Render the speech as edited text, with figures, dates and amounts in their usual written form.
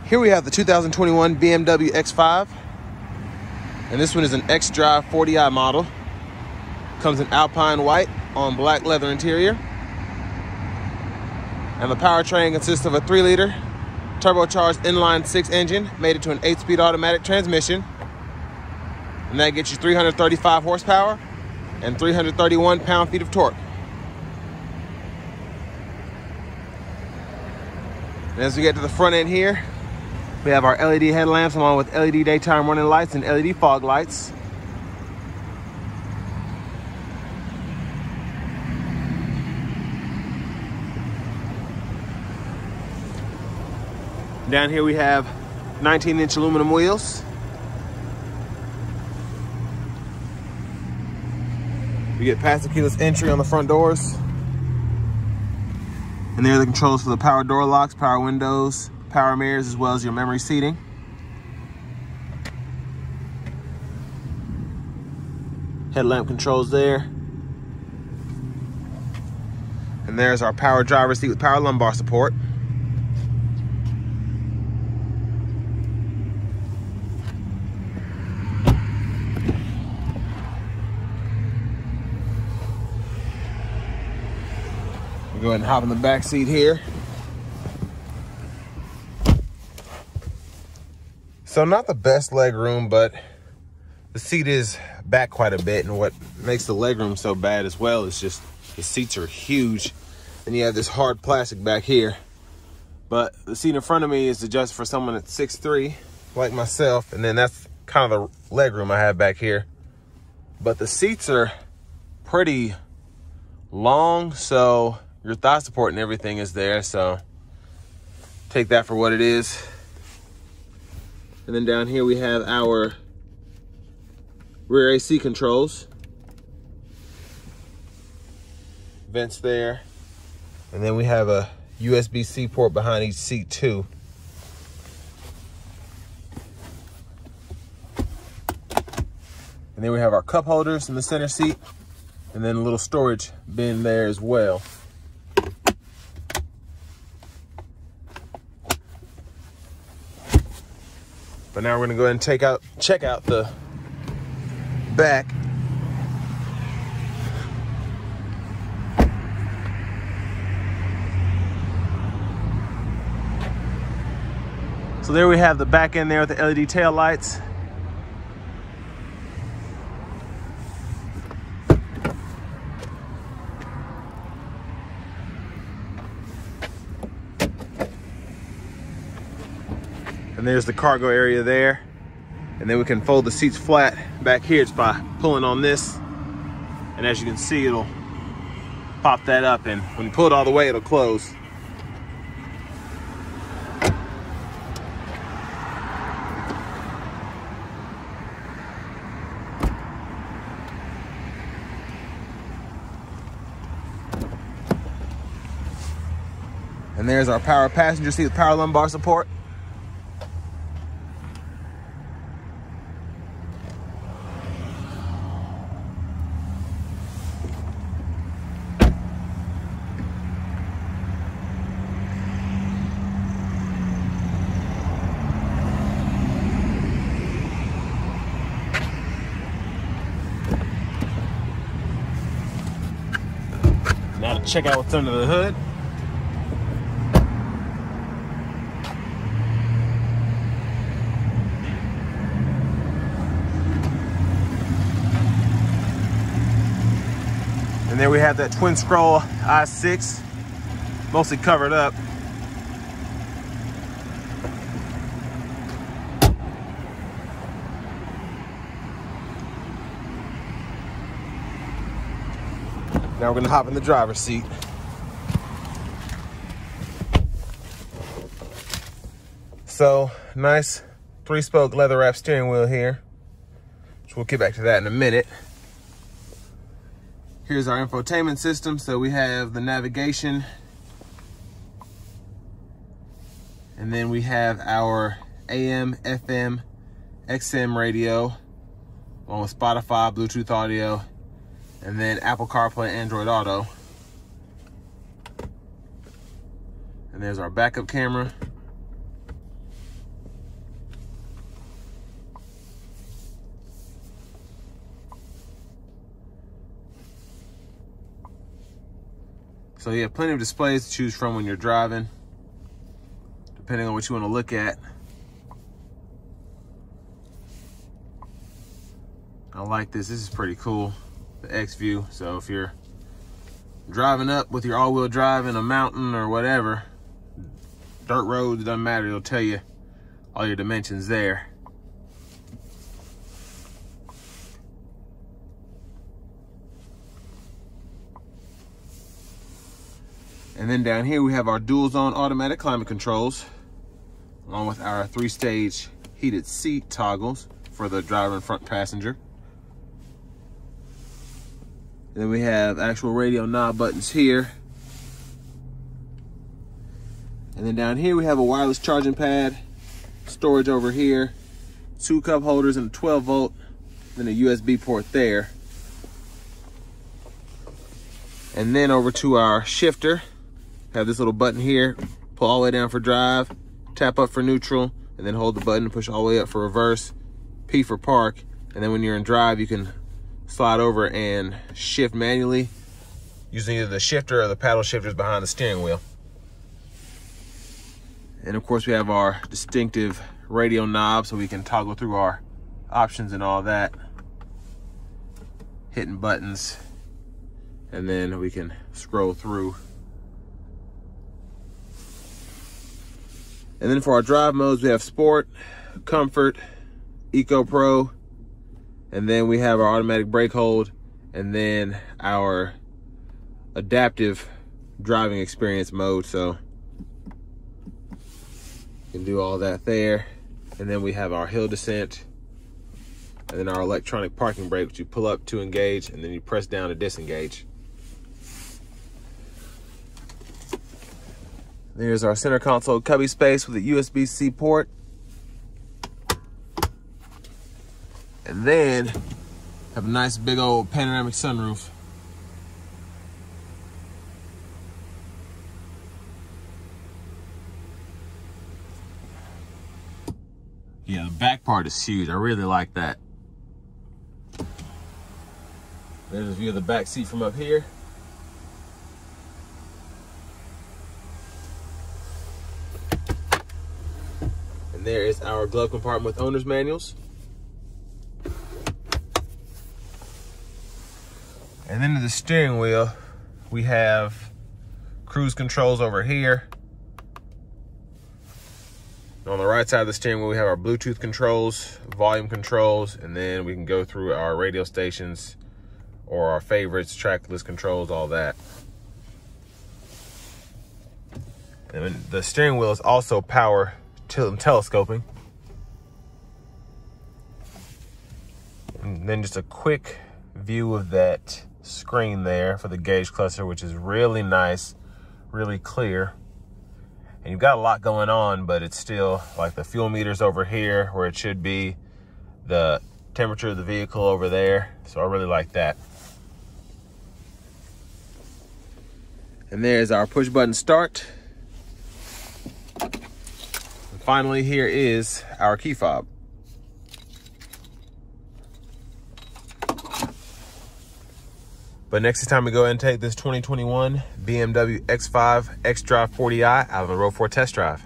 Here we have the 2021 BMW X5, and this one is an xdrive40i model. Comes in Alpine white on black leather interior. And the powertrain consists of a 3-liter turbocharged inline-6 engine mated to an 8-speed automatic transmission. And that gets you 335 horsepower and 331 pound-feet of torque. And as we get to the front end here, we have our LED headlamps along with LED daytime running lights and LED fog lights. Down here we have 19-inch aluminum wheels. We get passive keyless entry on the front doors. And there are the controls for the power door locks, power windows, power mirrors, as well as your memory seating. Headlamp controls there. And there's our power driver's seat with power lumbar support. Go ahead and hop in the back seat here. So not the best leg room, but the seat is back quite a bit, and what makes the leg room so bad as well is just the seats are huge, and you have this hard plastic back here. But the seat in front of me is adjusted for someone that's 6'3", like myself, and then that's kind of the leg room I have back here. But the seats are pretty long, so your thigh support and everything is there, so take that for what it is. And then down here we have our rear AC controls. Vents there. And then we have a USB-C port behind each seat too. And then we have our cup holders in the center seat, and then a little storage bin there as well. But now we're gonna go ahead and check out the back. So there we have the back end there with the LED tail lights. And there's the cargo area there. And then we can fold the seats flat back here just by pulling on this. And as you can see, it'll pop that up, and when you pull it all the way, it'll close. And there's our power passenger seat with power lumbar support. Now to check out what's under the hood. And there we have that twin scroll i6, mostly covered up. Now we're gonna hop in the driver's seat. So, nice 3-spoke leather wrap steering wheel here, which we'll get back to that in a minute. Here's our infotainment system. So we have the navigation, and then we have our AM, FM, XM radio, along with Spotify, Bluetooth audio, and then Apple CarPlay, Android Auto. And there's our backup camera. So you have plenty of displays to choose from when you're driving, depending on what you want to look at. I like this. This is pretty cool, the X view. So if you're driving up with your all-wheel drive in a mountain or whatever, dirt roads, it doesn't matter, it'll tell you all your dimensions there. And then down here we have our dual zone automatic climate controls, along with our 3-stage heated seat toggles for the driver and front passenger. And then we have actual radio knob buttons here. And then down here we have a wireless charging pad, storage over here, 2 cup holders and a 12 volt, then a USB port there. And then over to our shifter, have this little button here, pull all the way down for drive, tap up for neutral, and then hold the button and push all the way up for reverse, P for park. And then when you're in drive, you can slide over and shift manually using either the shifter or the paddle shifters behind the steering wheel. And of course we have our distinctive radio knob, so we can toggle through our options and all that, hitting buttons, and then we can scroll through. And then for our drive modes, we have Sport, Comfort, Eco Pro, and then we have our automatic brake hold, and then our adaptive driving experience mode. So you can do all that there. And then we have our hill descent, and then our electronic parking brake, which you pull up to engage, and then you press down to disengage. There's our center console cubby space with a USB-C port. And then have a nice big old panoramic sunroof. Yeah, the back part is huge. I really like that. There's a view of the back seat from up here. And there is our glove compartment with owner's manuals. And then to the steering wheel, we have cruise controls over here. On the right side of the steering wheel, we have our Bluetooth controls, volume controls, and then we can go through our radio stations or our favorites, track list controls, all that. And the steering wheel is also power tilt and telescoping. And then just a quick view of that screen there for the gauge cluster, which is really nice, really clear. And you've got a lot going on, but it's still like the fuel meters over here where it should be, the temperature of the vehicle over there. So I really like that. And there's our push button start. And finally, here is our key fob. But next time we go ahead and take this 2021 BMW X5 xDrive40i out on the road for a test drive.